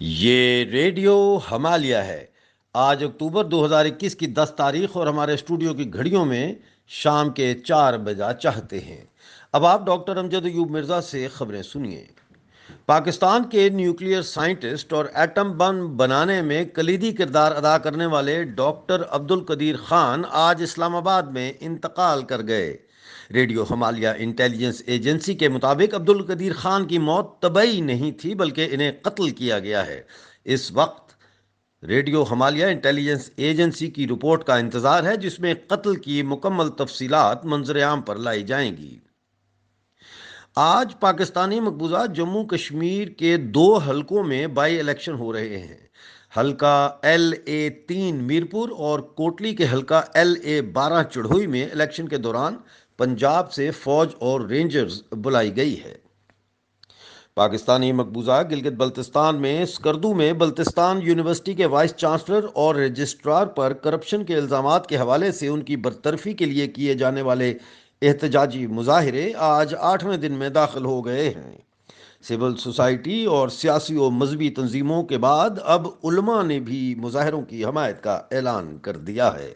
یہ ریڈیو ہمالیہ ہے۔ آج اکتوبر 2021 کی 10 تاریخ اور ہمارے اسٹوڈیو کی گھڑیوں میں شام کے 4 بجا چاہتے ہیں۔ اب آپ ڈاکٹر امجد ایوب مرزا سے خبریں سنیے۔ پاکستان کے نیوکلیئر سائنٹسٹ اور ایٹم بم بنانے میں کلیدی کردار ادا کرنے والے ڈاکٹر عبدالقدیر خان آج اسلام آباد میں انتقال کر گئے۔ ریڈیو ہمالیہ انٹیلیجنس ایجنسی کے مطابق عبدالقدیر خان کی موت طبعی نہیں تھی بلکہ انہیں قتل کیا گیا ہے۔ اس وقت ریڈیو ہمالیہ انٹیلیجنس ایجنسی کی رپورٹ کا انتظار ہے، جس میں قتل کی مکمل تفصیلات منظر عام پر لائی جائیں گی۔ آج پاکستانی مقبوضہ جموں کشمیر کے 2 حلقوں میں بائی الیکشن ہو رہے ہیں۔ حلقہ LA-3 میرپور اور کوٹلی کے حلقہ LA-12 چڑھوئی میں الیکشن کے دوران پنجاب سے فوج اور رینجرز بلائی گئی ہے۔ پاکستانی مقبوضہ گلگت بلتستان میں اسکردو میں بلتستان یونیورسٹی کے وائس چانسلر اور رجسٹرار پر کرپشن کے الزامات کے حوالے سے ان کی برطرفی کے لیے کیے جانے والے احتجاجی مظاہرے آج 8ویں دن میں داخل ہو گئے ہیں۔ سول سوسائٹی اور سیاسی و مذہبی تنظیموں کے بعد اب علماء نے بھی مظاہروں کی حمایت کا اعلان کر دیا ہے۔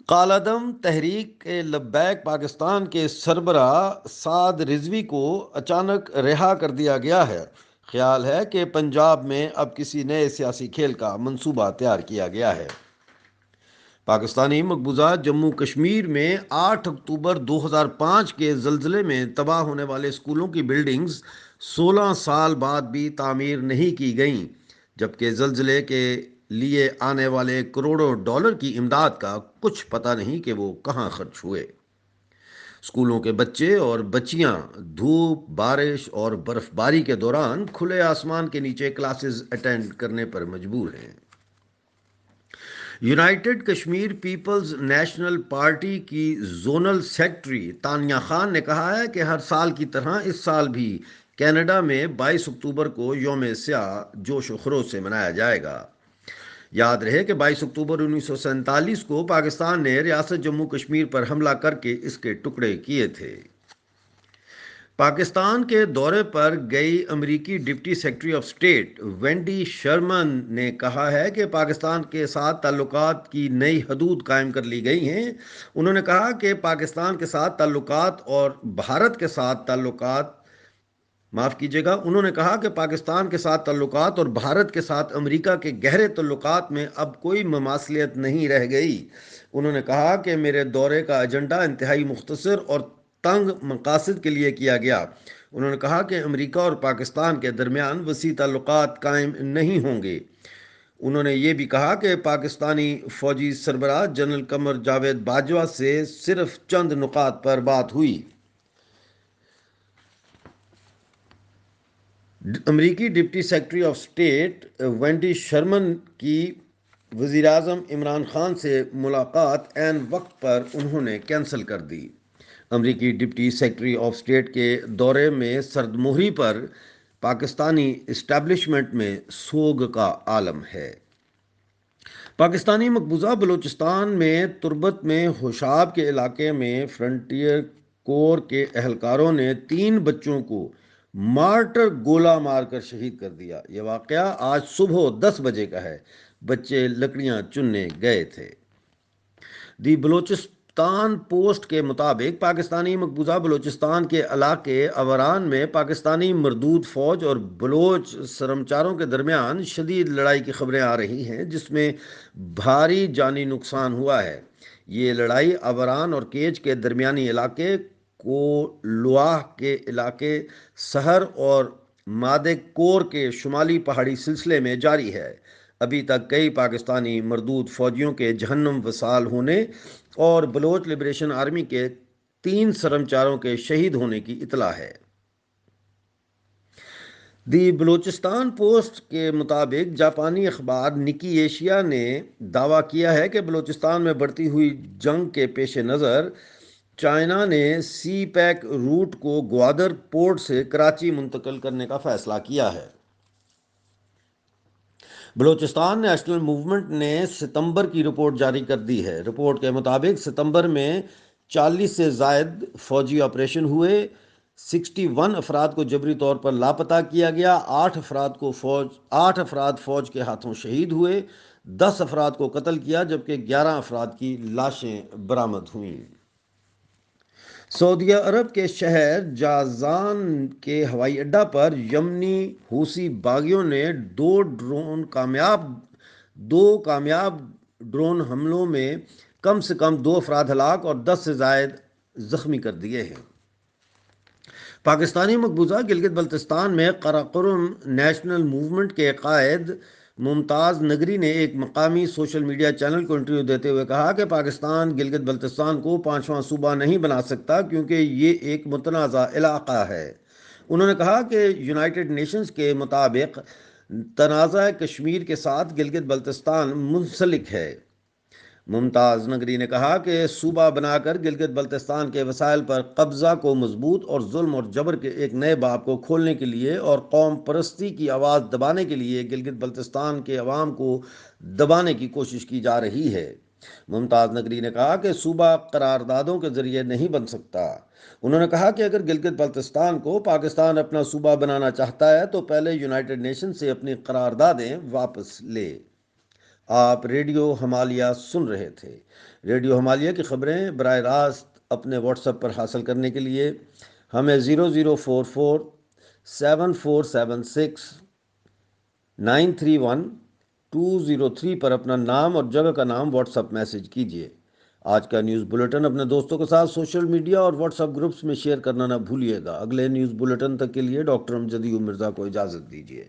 کالعدم تحریک لبیک پاکستان کے سربراہ سعد رضوی کو اچانک رہا کر دیا گیا ہے۔ خیال ہے کہ پنجاب میں اب کسی نئے سیاسی کھیل کا منصوبہ تیار کیا گیا ہے۔ پاکستانی مقبوضہ جموں کشمیر میں 8 اکتوبر 2005 کے زلزلے میں تباہ ہونے والے اسکولوں کی بلڈنگز 16 سال بعد بھی تعمیر نہیں کی گئیں، جبکہ زلزلے کے لیے آنے والے کروڑوں ڈالر کی امداد کا کچھ پتہ نہیں کہ وہ کہاں خرچ ہوئے۔ اسکولوں کے بچے اور بچیاں دھوپ، بارش اور برف باری کے دوران کھلے آسمان کے نیچے کلاسز اٹینڈ کرنے پر مجبور ہیں۔ United Kashmir Peoples National Party کی زونل سیکرٹری تانیہ خان نے کہا ہے کہ ہر سال کی طرح اس سال بھی کینیڈا میں 22 اکتوبر کو یوم سیاہ جوش و خروش سے منایا جائے گا۔ یاد رہے کہ 22 اکتوبر 1947 کو پاکستان نے ریاست جموں کشمیر پر حملہ کر کے اس کے ٹکڑے کیے تھے۔ پاکستان کے دورے پر گئی امریکی deputy secretary of state Wendy Sherman نے کہا ہے کہ پاکستان کے ساتھ تعلقات کی نئی حدود قائم کر لی گئی ہیں۔ انہوں نے کہا کہ پاکستان کے ساتھ تعلقات اور بھارت کے ساتھ تعلقات انہوں نے کہا کہ پاکستان کے ساتھ تعلقات اور بھارت کے ساتھ امریکہ کے گہرے تعلقات میں اب کوئی مماثلت نہیں رہ گئی۔ انہوں نے کہا کہ میرے دورے کا ایجنڈا انتہائی مختصر اور تنگ مقاصد کے لیے کیا گیا۔ انہوں نے کہا کہ امریکہ اور پاکستان کے درمیان وسیع تعلقات قائم نہیں ہوں گے۔ انہوں نے یہ بھی کہا کہ پاکستانی فوجی سربراہ جنرل قمر جاوید باجوہ سے صرف چند نکات پر بات ہوئی۔ امریکی deputy secretary of state Wendy Sherman کی وزیر اعظم عمران خان سے ملاقات عین وقت پر انہوں نے کینسل کر دی۔ امریکی ڈپٹی سیکرٹری آف اسٹیٹ کے دورے میں سرد مہری پر پاکستانی اسٹیبلشمنٹ میں سوگ کا عالم ہے۔ پاکستانی مقبوضہ بلوچستان میں تربت میں ہوشاب کے علاقے میں فرنٹیئر کور کے اہلکاروں نے 3 بچوں کو مارٹر گولہ مار کر شہید کر دیا۔ یہ واقعہ آج صبح 10 بجے کا ہے۔ بچے لکڑیاں چننے گئے تھے۔ دی بلوچستان پوسٹ کے مطابق پاکستانی مقبوضہ بلوچستان کے علاقے اوران میں پاکستانی مردود فوج اور بلوچ سرمچاروں کے درمیان شدید لڑائی کی خبریں آ رہی ہیں، جس میں بھاری جانی نقصان ہوا ہے۔ یہ لڑائی اوران اور کیج کے درمیانی علاقے، کولواہ کے علاقے سہر اور مادے کور کے شمالی پہاڑی سلسلے میں جاری ہے۔ ابھی تک کئی پاکستانی مردود فوجیوں کے جہنم وصال ہونے اور بلوچ لبریشن آرمی کے 3 سرمچاروں کے شہید ہونے کی اطلاع ہے۔ دی بلوچستان پوسٹ کے مطابق جاپانی اخبار نکی ایشیا نے دعویٰ کیا ہے کہ بلوچستان میں بڑھتی ہوئی جنگ کے پیش نظر چائنا نے سی پیک روٹ کو گوادر پورٹ سے کراچی منتقل کرنے کا فیصلہ کیا ہے۔ بلوچستان نیشنل موومنٹ نے ستمبر کی رپورٹ جاری کر دی ہے۔ رپورٹ کے مطابق ستمبر میں 40 سے زائد فوجی آپریشن ہوئے۔ 61 افراد کو جبری طور پر لاپتہ کیا گیا، 8 افراد فوج کے ہاتھوں شہید ہوئے، 10 افراد کو قتل کیا جبکہ 11 افراد کی لاشیں برآمد ہوئیں۔ سعودی عرب کے شہر جازان کے ہوائی اڈہ پر یمنی حوثی باغیوں نے دو کامیاب ڈرون حملوں میں کم سے کم 2 افراد ہلاک اور 10 سے زائد زخمی کر دیے ہیں۔ پاکستانی مقبوضہ گلگت بلتستان میں قراقرم نیشنل موومنٹ کے قائد ممتاز نگری نے ایک مقامی سوشل میڈیا چینل کو انٹرویو دیتے ہوئے کہا کہ پاکستان گلگت بلتستان کو 5واں صوبہ نہیں بنا سکتا کیونکہ یہ ایک متنازع علاقہ ہے۔ انہوں نے کہا کہ یونائیٹڈ نیشنز کے مطابق تنازع کشمیر کے ساتھ گلگت بلتستان منسلک ہے۔ ممتاز نگری نے کہا کہ صوبہ بنا کر گلگت بلتستان کے وسائل پر قبضہ کو مضبوط اور ظلم اور جبر کے ایک نئے باب کو کھولنے کے لیے اور قوم پرستی کی آواز دبانے کے لیے گلگت بلتستان کے عوام کو دبانے کی کوشش کی جا رہی ہے۔ ممتاز نگری نے کہا کہ صوبہ قراردادوں کے ذریعے نہیں بن سکتا۔ انہوں نے کہا کہ اگر گلگت بلتستان کو پاکستان اپنا صوبہ بنانا چاہتا ہے تو پہلے یونائیٹڈ نیشن سے اپنی قراردادیں واپس لے۔ آپ ریڈیو ہمالیہ سن رہے تھے۔ ریڈیو ہمالیہ کی خبریں براہ راست اپنے واٹس ایپ پر حاصل کرنے کے لیے ہمیں 0044 7476 931 203 پر اپنا نام اور جگہ کا نام واٹس ایپ میسج کیجیے۔ آج کا نیوز بلیٹن اپنے دوستوں کے ساتھ سوشل میڈیا اور واٹس ایپ گروپس میں شیئر کرنا نہ بھولیے گا۔ اگلے نیوز بلیٹن تک کے لیے ڈاکٹر امجد ایوب مرزا کو اجازت دیجیے۔